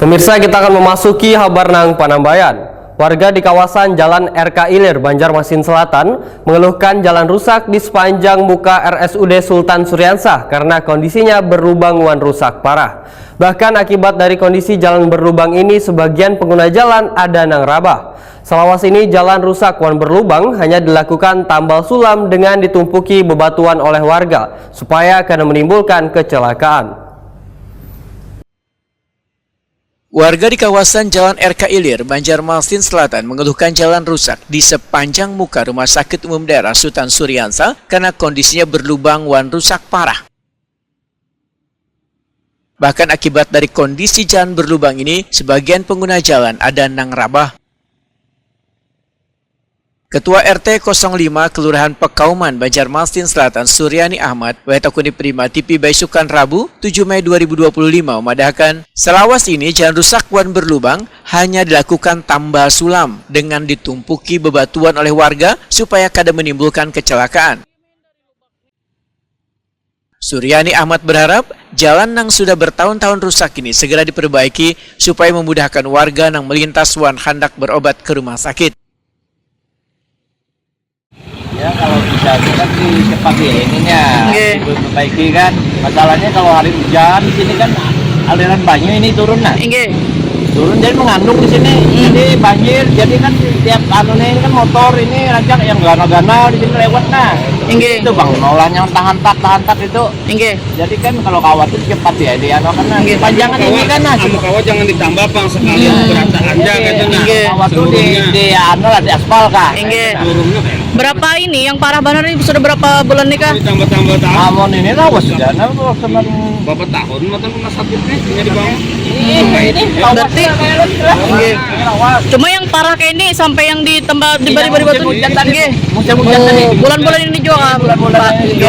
Pemirsa, kita akan memasuki kabar nang Panambayan. Warga di kawasan Jalan RK Ilir, Banjarmasin Selatan mengeluhkan jalan rusak di sepanjang muka RSUD Sultan Suryansah karena kondisinya berlubang wan rusak parah. Bahkan akibat dari kondisi jalan berlubang ini, sebagian pengguna jalan ada nang rabah. Selawas ini jalan rusak wan berlubang hanya dilakukan tambal sulam dengan ditumpuki bebatuan oleh warga supaya karena menimbulkan kecelakaan. Warga di kawasan Jalan RK Ilir, Banjarmasin Selatan mengeluhkan jalan rusak di sepanjang muka Rumah Sakit Umum Daerah Sultan Suryansah karena kondisinya berlubang wan rusak parah. Bahkan akibat dari kondisi jalan berlubang ini, sebagian pengguna jalan ada nang rabah. Ketua RT 05 Kelurahan Pekauman, Banjarmasin Selatan, Suryani Ahmad, Wetakuni Prima TV Baisukan Rabu, 7 Mei 2025 memadahkan, selawas ini jalan rusak wan berlubang hanya dilakukan tambal sulam dengan ditumpuki bebatuan oleh warga supaya kada menimbulkan kecelakaan. Suryani Ahmad berharap jalan yang sudah bertahun-tahun rusak ini segera diperbaiki supaya memudahkan warga yang melintas wan hendak berobat ke rumah sakit. Ya kalau bisa kan sih cepat ya ininya diperbaiki kan. Masalahnya kalau hari hujan di sini kan aliran banyu ini turun turun jadi mengandung di sini. Jadi banjir, jadi kan tiap anunya ini kan motor ini rajak yang ganal-ganal di sini lewat itu bang nolanya tahan tak itu. Jadi kan kalau khawatir cepat ya dia karena panjangan ini kan kawat jangan ditambah bang sekali berata panjang itu kawat tuh di aspal kah. Berapa ini yang parah benar ini sudah berapa bulan nih kah? Ditambah-tambah tahun. Amon ini lawas sudah Berapa tahun matan rumah sakitnya jadi bang? Ini berarti cuma yang parah kayak ini sampai yang ditambah di bari-bari batu musim hujan tadi. Bulan-bulan ini juga bulan ini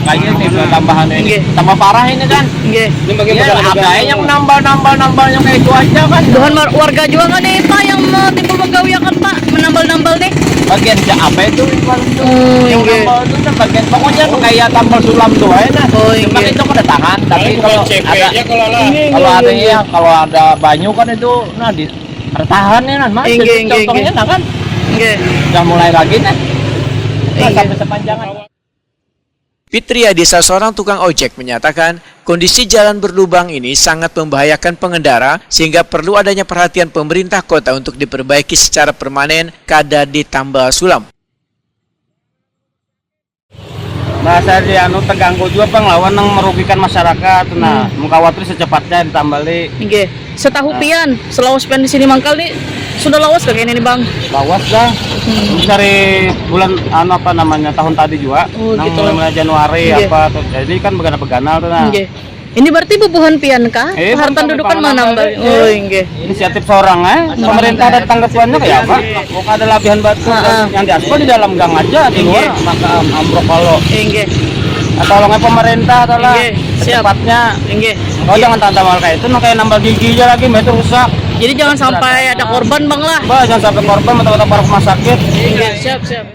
kayaknya ini tambahan ini tambah parah ini kan. Ini bagaimana? Ada yang nambal yang kayak itu aja kan. Tuhan warga juga nggak nih Pak yang timbul pegawai kan Pak menambal-nambal nih. Bagian apa itu yang nambal itu kan bagian pokoknya kayak tambal sulam tuh aja. Cuma itu kedatangan tapi kalau ada banyu kan itu di tertahan ya mas. Contohnya kan. Udah mulai lagi sampai sepanjangan. Fitri Adisa, seorang tukang ojek, menyatakan kondisi jalan berlubang ini sangat membahayakan pengendara sehingga perlu adanya perhatian pemerintah kota untuk diperbaiki secara permanen kada ditambal sulam. Masa dia terganggu juga bang lawan yang merugikan masyarakat. Nah, mengkhawatir secepatnya ditambali. Setahu pian, selawas pian di sini mangkal nih sudah lawas kayak ini nih bang. Lawas dah. Dari bulan apa namanya tahun tadi juga. Mulai Januari jadi kan begana-beganal tuh nah. Ini berarti bubuhan pian kah? Hartan dudukan mana mbak? Oh inisiatif seorang pemerintah ada tanggapannya kayak apa? Kok ada labihan batu yang diaspal di dalam gang aja di luar maka ambruk kalau. Tolongnya pemerintah adalah secepatnya. Kalau jangan tambal kayak itu, kayak nambah gigi aja lagi, itu rusak. Jadi jangan sampai ada korban bang lah. Jangan sampai korban atau rumah sakit. Siap.